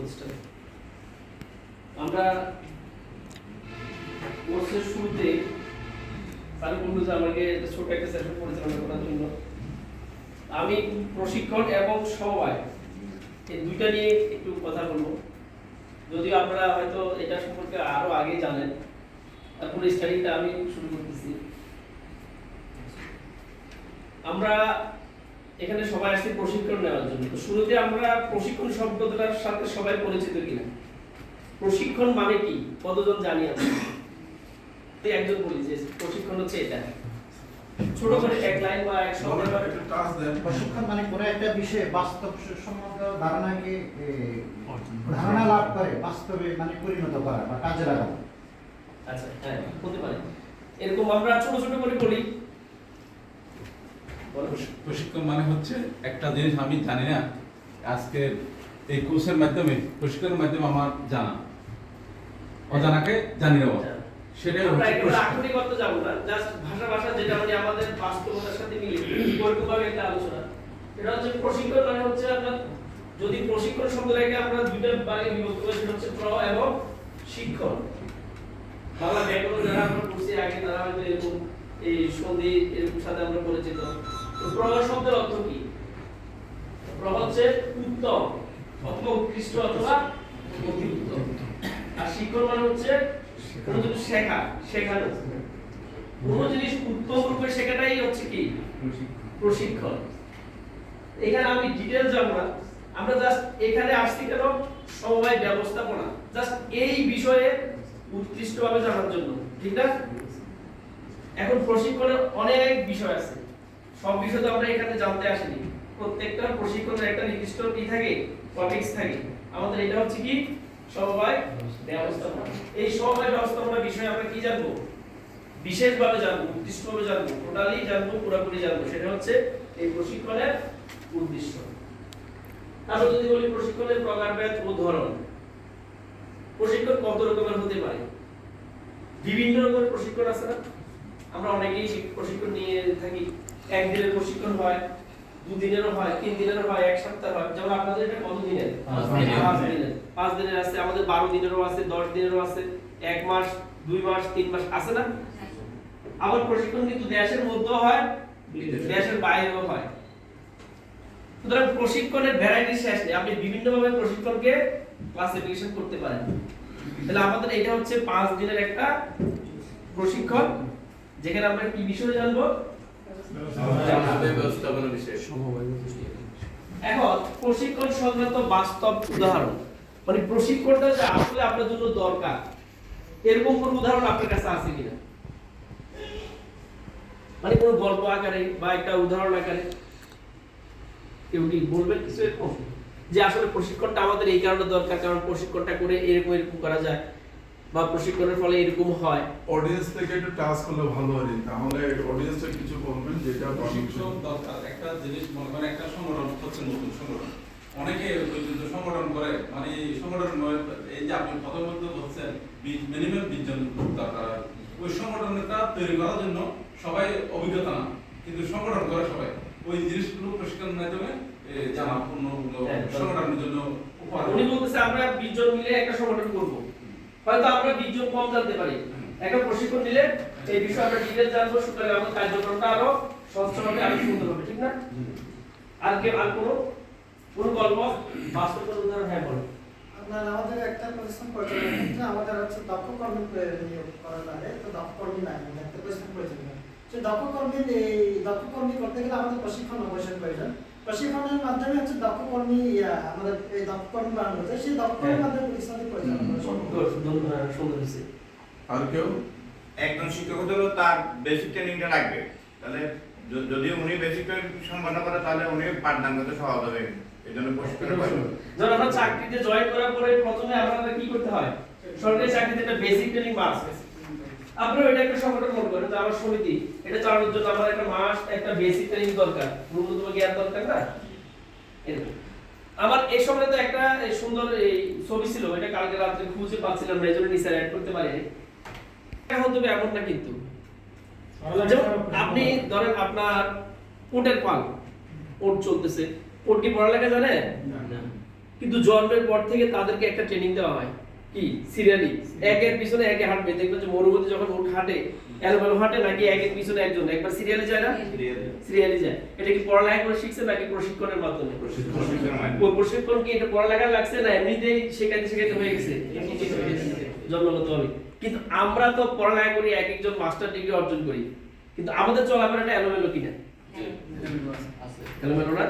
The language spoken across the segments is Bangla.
প্রতিষ্ঠানে। আমরা কোর্সের শুরুতে স্যার বলল যে আমাকে ছোট একটা সেশন পরিচালনা করার জন্য। আমি প্রশিক্ষণ এবং সমবায় এই দুইটা নিয়ে একটু কথা বলবো, যদিও আপনারা হয়তো এটা সম্পর্কে আরো আগে জানেন। তারপর স্টাডিটা আমি শুরু করতেছি। আমরা এখানে সবাই আসছে প্রশিক্ষণ নেওয়ার জন্য। তো শুরুতে আমরা প্রশিক্ষণ শব্দটার সাথে সবাই পরিচিত কিনা, প্রশিক্ষণ মানে কি কতজন জানি আমরা? একজন বলি যে প্রশিক্ষণ হচ্ছে এটা, ছোট করে এক লাইন বা এক শব্দে একটা টাস্ক দেন। প্রশিক্ষণ মানে কোনো একটা বিষয়ে বাস্তবসম্মত ধারণাকে ধারণা লাভ করে বাস্তবে মানে পরিণত করা বা কাজে লাগানো। আচ্ছা, হ্যাঁ হতে পারে। এরকম আমরা ছোট ছোট করে বলি। প্রশিক্ষণ মানে হচ্ছে একটা জিনিস আমি জানি না, আজকে এই কোর্সের মাধ্যমে প্রশিক্ষণের মাধ্যমে আমার জানা, অজানাকে জানি নেওয়া, সেটাই আমরা হচ্ছে একেবারে আক্ষরিক অর্থ যাব না, জাস্ট ভাষা যেটা মানে আমাদের বাস্তবতার সাথে মিলে পরিপূর্ণভাবে একটা আলোচনা। এটা হচ্ছে প্রশিক্ষণ মানে হচ্ছে আপনার, যদি প্রশিক্ষণ শব্দটাকে আমরা দুইটা ভাগে বিভক্ত করি, সেটা হচ্ছে প্র এবং শিক্ষণ। বাংলা ব্যাকরণ যারা আমরা পড়ছি আগে তারা হয়তো এরকম এই সন্ধি এরকম সাথে আমরা পরিচিত। তো প্র শব্দের অর্থ কি? প্র হচ্ছে উত্তম অথবা উৎকৃষ্ট অথবা অতি উত্তম। আর শিক্ষণ মানে হচ্ছে কোনো জিনিস শেখা, শেখানো। কোনো জিনিস উত্তম রূপে শেখাটাই হচ্ছে কি প্রশিক্ষণ। এখানে আমি ডিটেইলস যাব না, আমরা জাস্ট এখানে আসছি কেন সমবায় ব্যবস্থাপনা, জাস্ট এই বিষয়ে উৎকৃষ্টভাবে জানার জন্য, ঠিক না? এখন প্রশিক্ষণের অনেক বিষয় আছে, সব বিষয় তো আমরা এখানে জানতে আসিনি। প্রত্যেকটা প্রশিক্ষণের একটা নির্দিষ্ট কি থাকে, টপিকস থাকে। আমাদের এটা হচ্ছে কি সমবায় ব্যবস্থাপনা। এই সমবায় ব্যবস্থাপনা বিষয়ে আমরা কি জানবো? বিশেষভাবে জানবো, উৎকৃষ্টভাবে জানবো, টোটালি জানবো, পুরোপুরি জানবো। সেটা হচ্ছে এই প্রশিক্ষণের উদ্দেশ্য। তারপর যদি বলি প্রশিক্ষণের প্রকারভেদ ও ধরন। প্রশিক্ষণ কত রকমের হতে পারে? বিভিন্ন রকমের প্রশিক্ষণ আছে না? আমরা অনেকেই প্রশিক্ষণ নিয়ে থাকি। একদিনের প্রশিক্ষণ হয়, দুদিনেরও হয়, 3 দিনেরও হয়, এক সপ্তাহ হয়। যেমন আপনাদের এটা কত দিনের? 5 দিনের। 5 দিনের আছে, আমাদের 12 দিনেরও আছে, 10 দিনেরও আছে, 1 মাস, 2 মাস, 3 মাস আছে না? আবার প্রশিক্ষণ কিন্তু দেশের মধ্যেও হয়, দেশের বাইরেও হয়। সুতরাং প্রশিক্ষণের ভ্যারাইটি শেষ নেই, আপনি বিভিন্নভাবে প্রশিক্ষণকে ক্লাসিফিকেশন করতে পারেন। তাহলে আমাদের এটা হচ্ছে 5 দিনের একটা প্রশিক্ষণ, যেখানে আমরা কি বিষয়ে জানবো? ব্যবস্থাপনা বিষয়ে। এখন প্রশিক্ষণ সংক্রান্ত বাস্তব উদাহরণ, মানে প্রশিক্ষণটা যে আসলে আপনার জন্য দরকার এরকম কোন উদাহরণ আপনার কাছে আছে কিনা? মানে কোন গল্প আকারে বা একটা উদাহরণ আকারে কেউ কি বলবেন কিছু এরকম, যে আসলে প্রশিক্ষণটা আমাদের এই কারণে দরকার, কারণ প্রশিক্ষণটা করে এরকম এরকম করা যায়, বা প্রশিক্ষণের ফলে এরকম হয়। অডিয়েন্স থেকে একটু টাস্ক করলে ভালো হয়, তাহলে অডিয়েন্সের কিছু বলবেন যেটা প্রশিক্ষণ দরকার। একটা জিনিস মনে করেন, একটা সংগঠন হচ্ছে নতুন সংগঠন, অনেকে সংগঠন করে, মানে সংগঠন এই যে আপনি প্রথমত বলছেন মিনিমাম 20 জন দরকার। ওই সংগঠনটা তৈরি করার জন্য সবাই অভিজ্ঞতা না, কিন্তু সংগঠন করে সবাই। ওই জিনিসগুলো প্রশিক্ষণের মাধ্যমে জানা পূর্ণগুলো সংগঠনের জন্য উপহার। উনি বলতেছে আমরা 20 জন মিলে একটা সংগঠন করব, হয়তো আমরা 20 জন কম জানতে পারি, একটা প্রশিক্ষণ দিলে এই বিষয়ে আমরা ডিটেইলস জানবো, সুতরাং আমাদের কার্যক্রমটা আরো স্বচ্ছ হবে, আরো সুন্দর হবে, ঠিক না? আর কি আর কোন গল্প বাস্তব উদাহরণ? হ্যাঁ বলো। আমাদের একটা প্রতিষ্ঠান পরিচালনার ক্ষেত্রে আমাদের হচ্ছে দক্ষ কর্মী নিয়োগ করা লাগে। তো দক্ষ কর্মী নাই, একটা প্রতিষ্ঠান পরিচালনা, সেই দক্ষ কর্মী করতে গেলে আমাদের প্রশিক্ষণ অবশ্যই প্রয়োজন। প্রশিক্ষণের মাধ্যমে হচ্ছে দক্ষ কর্মী আমাদের এই দক্ষ কর্মী বানানো যায়, সেই দক্ষ কর্মীর মাধ্যমে প্রতিষ্ঠানটি পরিচালনা করা সম্ভব। সুন্দর হয়েছে। আর কেউ? একজন শিক্ষক হলেও তার বেসিক ট্রেনিংটা লাগবে। তাহলে যদি উনি বেসিক ট্রেনিং সম্পন্ন করে তাহলে উনি পাঠদান করতে সহজ হবে। এজন্য প্রশিক্ষণ যখন আমরা চাকরিতে জয়েন করার পরে প্রথমে আমাদের কি করতে হয়? সরকারি চাকরিতে একটা বেসিক ট্রেনিং মাস। আপনারা এটা একটা সংগঠন মনে করেন যে আমার সমিতি, এটা চালানোর জন্য আমার একটা মাস একটা বেসিক ট্রেনিং দরকার, ন্যূনতম জ্ঞান দরকার না? এরকম আমার এই সময় তো একটা সুন্দর এই ছবি ছিল, এটা কালকে রাতে খুঁজে পাচ্ছিলাম না, এজন্য নিচে অ্যাড করতে পারিনি। এটা হতে হবে এমন না, কিন্তু যেমন আপনি ধরেন আপনার ওটের পাল, ওট চলতেছে, ওট কি পড়ালেখা জানে? কিন্তু জন্মের পর থেকে তাদেরকে একটা ট্রেনিং দেওয়া হয় কি সিরিয়ালি একের পিছনে একে হাঁটবে। দেখবেন যে মরুভূমিতে যখন উট হাঁটে এলোমেলো হাঁটে নাকি একের পিছনে একজন, একবার সিরিয়ালি যায় না, সিরিয়ালি যায়। এটা কি পড়ালেখা করে শিখছে নাকি প্রশিক্ষণের মাধ্যমে? ওই প্রশিক্ষণ কি এটা পড়ালেখা লাগছে না এমনিতেই শেখাইতে শেখাইতে হয়ে গেছে জন্মগত হবে? কিন্তু আমরা তো পড়ালেখা করি, এক একজন মাস্টার ডিগ্রি অর্জন করি, কিন্তু আমাদের চলাফেরাটা এলোমেলো কিনা? এলোমেলো না,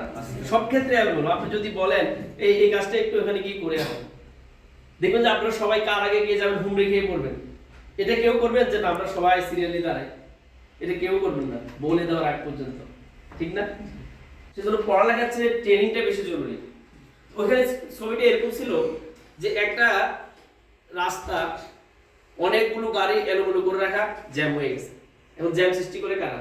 সব ক্ষেত্রে এলোমেলো। আপনি যদি বলেন এই কাজটা একটু এখানে কি করে আসেন, দেখবেন যে আপনারা সবাই কার আগে গিয়ে যাবেন, হুমড়ে খেয়ে পড়বেন। এটা কেউ করবেন যে না আমরা সবাই সিরিয়ালি দাঁড়াই, এটা কেউ করবেন না বলে দেওয়ার আগ পর্যন্ত, ঠিক না? সেজন্য পড়ালেখার চেয়ে ট্রেনিংটা বেশি জরুরি। ওখানে ছবিটা এরকম ছিল যে একটা রাস্তা, অনেকগুলো গাড়ি এলোমেলো করে রাখা, জ্যাম হয়ে গেছে। এখন জ্যাম সৃষ্টি করে কারা?